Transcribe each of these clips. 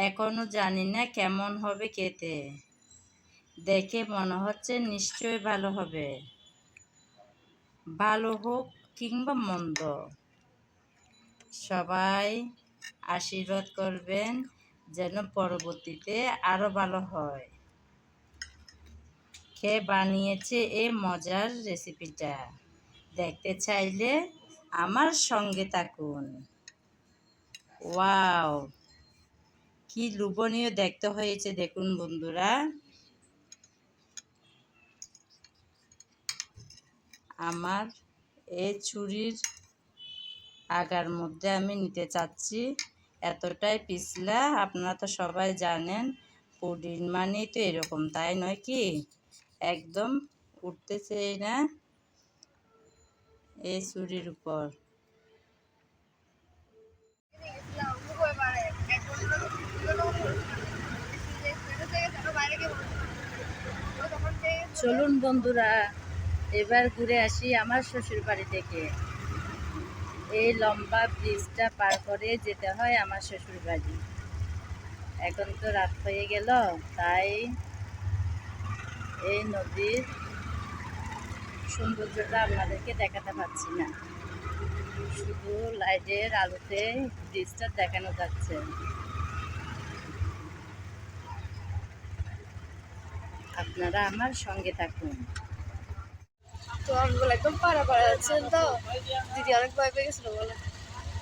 এখনো জানি না কেমন হবে খেতে। দেখে মনে হচ্ছে নিশ্চয়ই ভালো হবে। ভালো হোক কিংবা মন্দ, সবাই আশীর্বাদ করবেন যেন পরবর্তীতে আরো ভালো হয়। কে বানিয়েছে এই মজার রেসিপিটা দেখতে চাইলে আমার সঙ্গে থাকুন। ওয়াও, কি লোভনীয় দেখতে হয়েছে দেখুন বন্ধুরা। আমার এই ছুরির আগার মধ্যে আমি নিতে চাচ্ছি, এতটাই পিছলা। আপনারা তো সবাই জানেন পুডিং মানে তো এরকম, তাই নয় কি? একদম উঠতেছে না এই ছুরির উপর। চলুন বন্ধুরা, এবার ঘুরে আসি আমার শ্বশুর বাড়ি থেকে। এই লম্বা ব্রিজটা পার করে যেতে হয় আমার শ্বশুর বাড়ি। এখন তো রাত হয়ে গেল, তাই এই নদীর সৌন্দর্যটা আপনাদেরকে দেখাতে পারছি না, শুধু লাইটের আলোতে ব্রিজটা দেখানো যাচ্ছে। আপনারা আমার সঙ্গে থাকুন। তো আমি বলে একদম পাড়া যাচ্ছেন তো দিদি অনেক ভয় পেয়ে গেছিল বলে,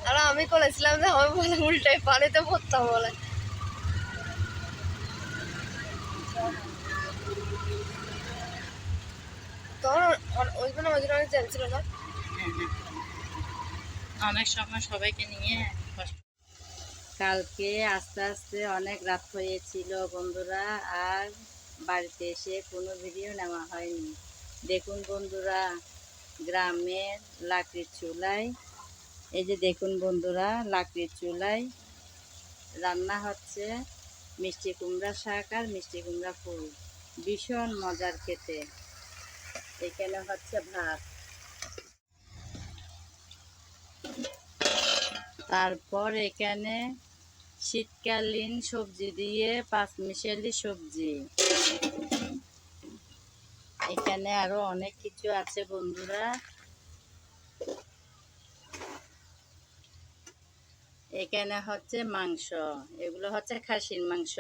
আর আমি করেছিলাম যে আমি বলে উল্টাই পানিতে পড়তাম বলে। তখন ওইখানে ওই অনেক জ্যাম ছিল না। অনেক সময় সবাইকে নিয়ে কালকে আস্তে আস্তে অনেক রাত হয়েছিল বন্ধুরা, আর বাড়িতে এসে কোনো ভিডিও নেওয়া হয়নি। দেখুন বন্ধুরা, গ্রামের লাকড়ির চুলায়, এই যে দেখুন বন্ধুরা, লাকড়ির চুলায় রান্না হচ্ছে মিষ্টি কুমড়া শাক আর মিষ্টি কুমড়া ফুল। ভীষণ মজার খেতে। এখানে হচ্ছে ভাত, তারপর এখানে শীতকালীন সবজি দিয়ে পাঁচমিশালি সবজি। এখানে আরো অনেক কিছু আছে বন্ধুরা। এখানে হচ্ছে মাংস, এগুলো হচ্ছে খাসির মাংস।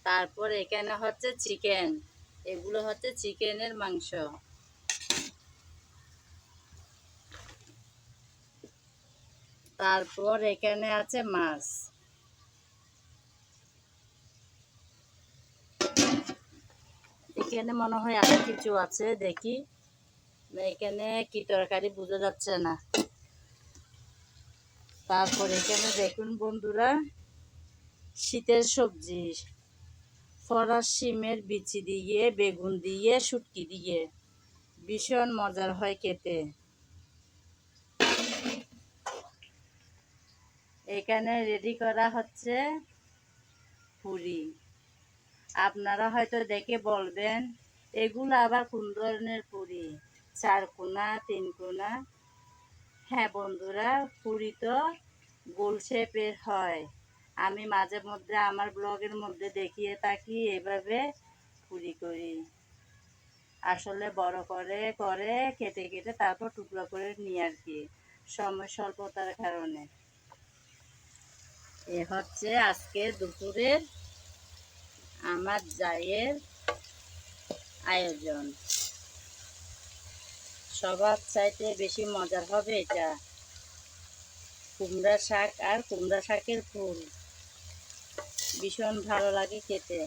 তারপর এখানে হচ্ছে চিকেন, এগুলো হচ্ছে চিকেনের মাংস। তারপর এখানে আছে মাছ। এখানে মনে হয় আরো কিছু আছে, দেখি এখানে কি তরকারি বোঝা যাচ্ছে না। তারপর এখানে দেখুন বন্ধুরা, শীতের সবজি, ফরাস শিমের বিচি দিয়ে, বেগুন দিয়ে, শুটকি দিয়ে ভীষণ মজার হয় খেতে। এখানে রেডি করা হচ্ছে পুরি। আপনারা হয়তো দেখে বলবেন এগুলো আবার কোন ধরনের পুরি, 4 কোনা 3 কোনা? হ্যাঁ বন্ধুরা, পুরি তো গোল শেপের হয়। আমি মাঝে মধ্যে আমার ব্লগের মধ্যে দেখিয়ে থাকি এভাবে পুরি করি। আসলে বড় করে করে কেটে কেটে তারপর টুকরো করে নিই আর কি, সময় স্বল্পতার কারণে। এ হচ্ছে আজকে দুপুরের আমার জায়ের আয়োজন। সবার চাইতে বেশি মজার হবে এটা, কুমড়া শাক আর কুমড়া শাকের ফুল। ভীষণ ভালো লাগে খেতে।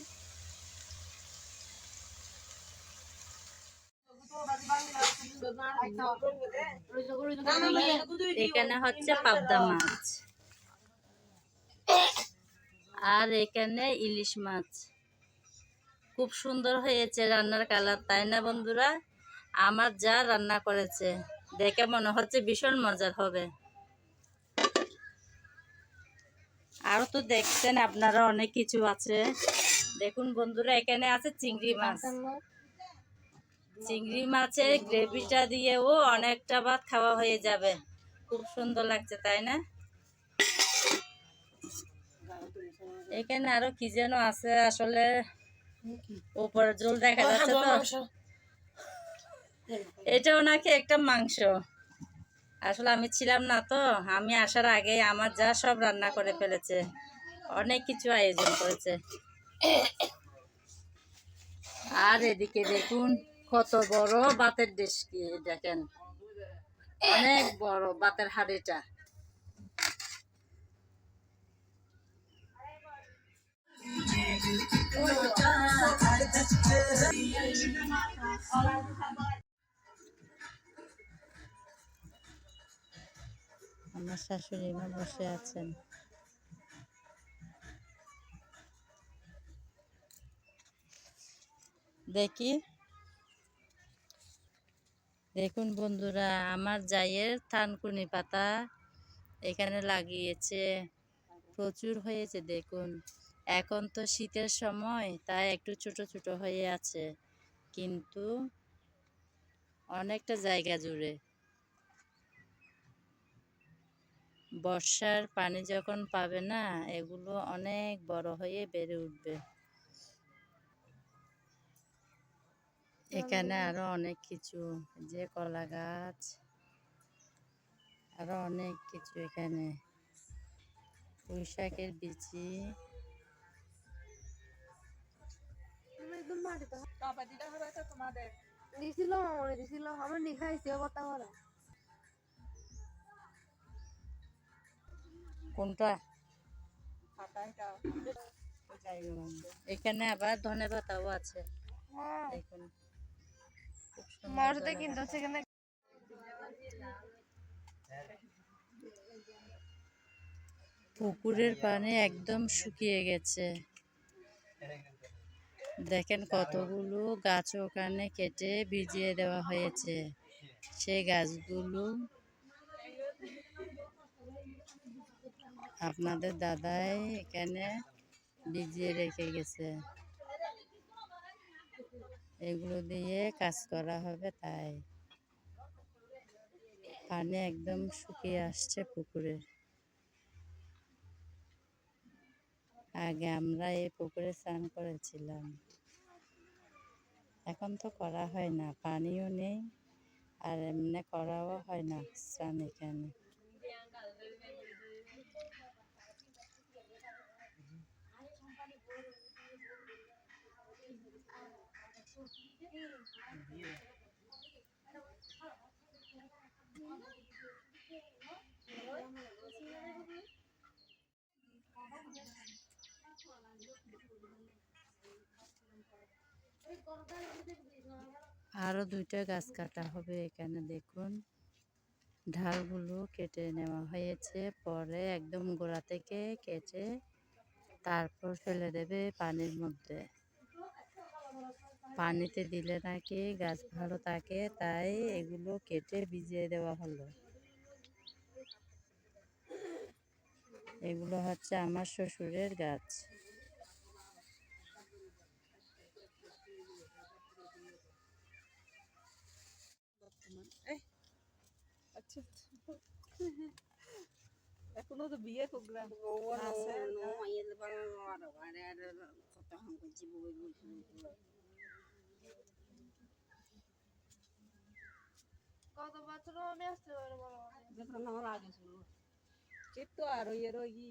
এখানে হচ্ছে পাবদা মাছ, আর এখানে ইলিশ মাছ। খুব সুন্দর হয়েছে রান্নার কালার, তাই না বন্ধুরা? আমার যা রান্না করেছে দেখে মনে হচ্ছে ভীষণ মজার হবে। আরো তো দেখছেন আপনারা অনেক কিছু আছে। দেখুন বন্ধুরা, এখানে আছে চিংড়ি মাছ। চিংড়ি মাছের গ্রেভিটা দিয়েও অনেকটা ভাত খাওয়া হয়ে যাবে। খুব সুন্দর লাগছে, তাই না? এখানে আরো কি যেন আছে, আসলে উপরে ঝোল দেখা যাচ্ছে তো। এটাও নাকি একটা মাংস। আসলে আমি ছিলাম না তো, আমি আসার আগে আমার যা সব রান্না করে ফেলেছে, অনেক কিছু আয়োজন করেছে। আর এদিকে দেখুন কত বড় বাতের ডেস্কি, দেখেন অনেক বড় বাতের হাঁড়িটা। আমার শাশুড়ি মা বসে আছেন। দেখি, দেখুন বন্ধুরা, আমার জায়ের থানকুনি পাতা এখানে লাগিয়েছে, প্রচুর হয়েছে দেখুন। এখন তো শীতের সময়, তাই একটু ছোট ছোট হয়ে আছে, কিন্তু অনেকটা জায়গা জুড়ে। বর্ষার পানি যখন পাবে না, এগুলো অনেক বড় হয়ে বেড়ে উঠবে। এখানে আরো অনেক কিছু, যে কলা গাছ, আরো অনেক কিছু, এখানে পুঁই শাকের বিচি। দিছিল মামনি দিছিল, আমরা নিখাইছি কথা বলা। কোনটা? এখানে আবার ধনে পাতাও আছে, হ্যাঁ, দেখুন খুব সুন্দর মার সাথে ধনে কিন্তু পাতা। সেখানে পুকুরের পানি একদম শুকিয়ে গেছে, দেখেন কতগুলো গাছ ওখানে কেটে ভিজিয়ে দেওয়া হয়েছে। সেই গাছগুলো আপনাদের দাদাই এখানে ভিজিয়ে রেখে গেছে, এগুলো দিয়ে কাজ করা হবে। তাই পানি একদম শুকিয়ে আসছে পুকুরে। আগে আমরা এই পুকুরে স্নান করেছিলাম, এখন তো করা হয় না, পানিও নেই, আর এমনি করাও হয় না স্নান এখানে। আরো দুইটা গাছ কাটা হবে এখানে, দেখুন ঢালগুলো কেটে নেওয়া হয়েছে, পরে একদম গোড়া থেকে কেটে তারপর ফেলে দেবে পানির মধ্যে। পানিতে দিলে নাকি গাছ ভালো থাকে, তাই এগুলো কেটে ভিজিয়ে দেওয়া হলো। এগুলো হচ্ছে আমার শ্বশুরের গাছ। এখনো তো বিয়ে প্রোগ্রাম আছে। কত বছর আমি আসতে পারবো কিন্তু আর এর ই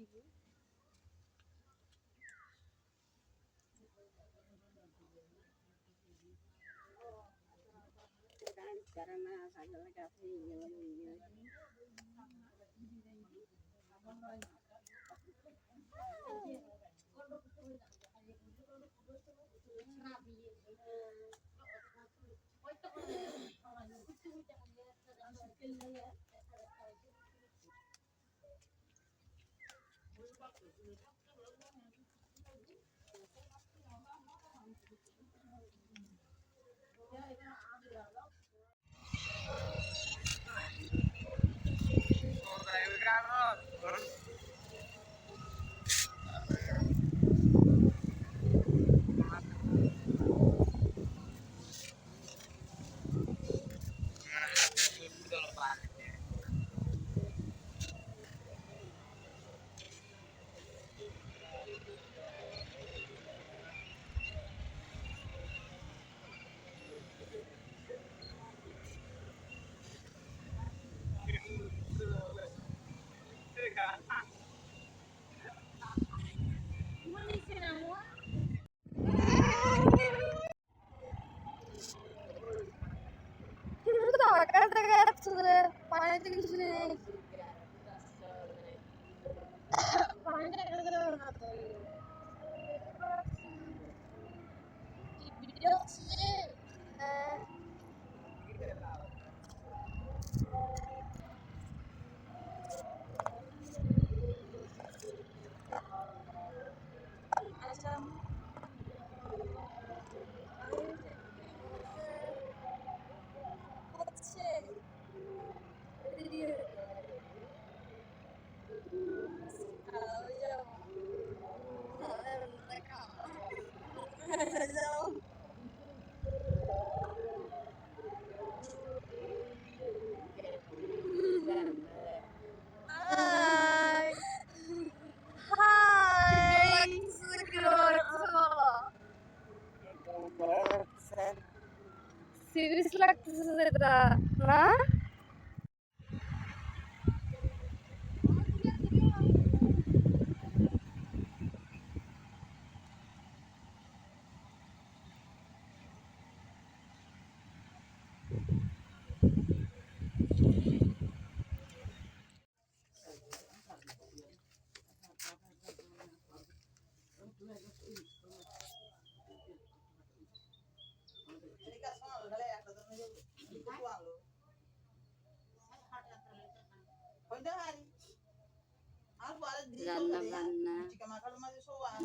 রান্না বান্না,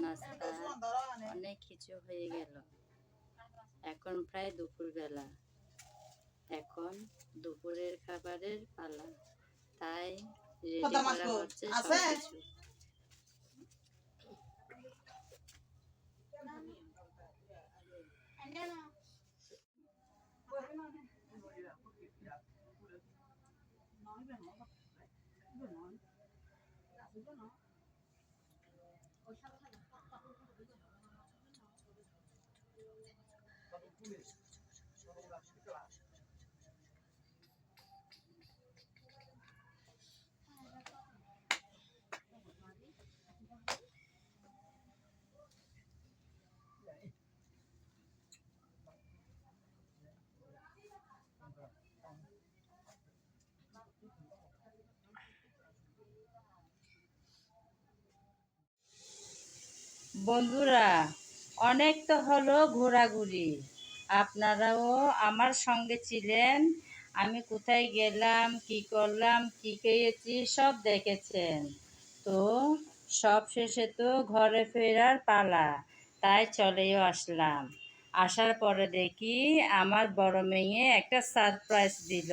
নাস্তা অনেক কিছু হয়ে গেল। এখন প্রায় দুপুরবেলা। এখন দুপুরের খাবারের পালা, তাই রেডি করা হচ্ছে সবকিছু। বন্ধুরা, অনেক তো হলো ঘোরাঘুরি, আপনারাও আমার সঙ্গে ছিলেন। আমি কোথায় গেলাম, কি করলাম, কি খেয়েছি সব দেখেছেন। তো সব শেষে তো ঘরে ফেরার পালা, তাই চলেও আসলাম। আসার পরে দেখি আমার বড় মেয়ে একটা সারপ্রাইজ দিল।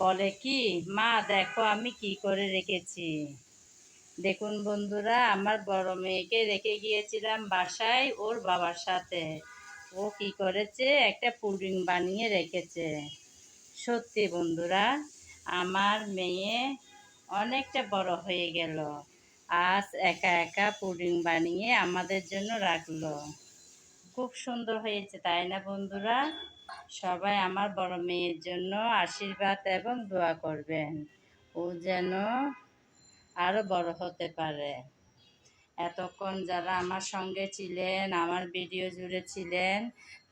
বলে কি, মা দেখো আমি কি করে রেখেছি। দেখুন বন্ধুরা, আমার বড় মেয়েকে রেখে গিয়েছিলাম বাসায় ওর বাবার সাথে। ও কি করেছে, একটা পুডিং বানিয়ে রেখেছে। সত্যি বন্ধুরা, আমার মেয়ে অনেকটা বড় হয়ে গেল, আজ একা একা পুডিং বানিয়ে আমাদের জন্য রাখলো। খুব সুন্দর হয়েছে, তাই না বন্ধুরা? সবাই আমার বড় মেয়ের জন্য আশীর্বাদ এবং দোয়া করবেন, ও যেন আরো বড় হতে পারে। এতক্ষণ যারা আমার সঙ্গে ছিলেন, আমার ভিডিও জুড়ে ছিলেন,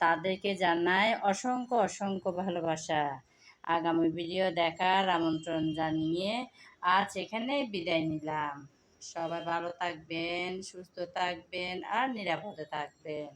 তাদেরকে জানাই অসংখ্য অসংখ্য ভালোবাসা। আগামী ভিডিও দেখার আমন্ত্রণ জানিয়ে আজ এখানেই বিদায় নিলাম। সবাই ভালো থাকবেন, সুস্থ থাকবেন আর নিরাপদে থাকবেন।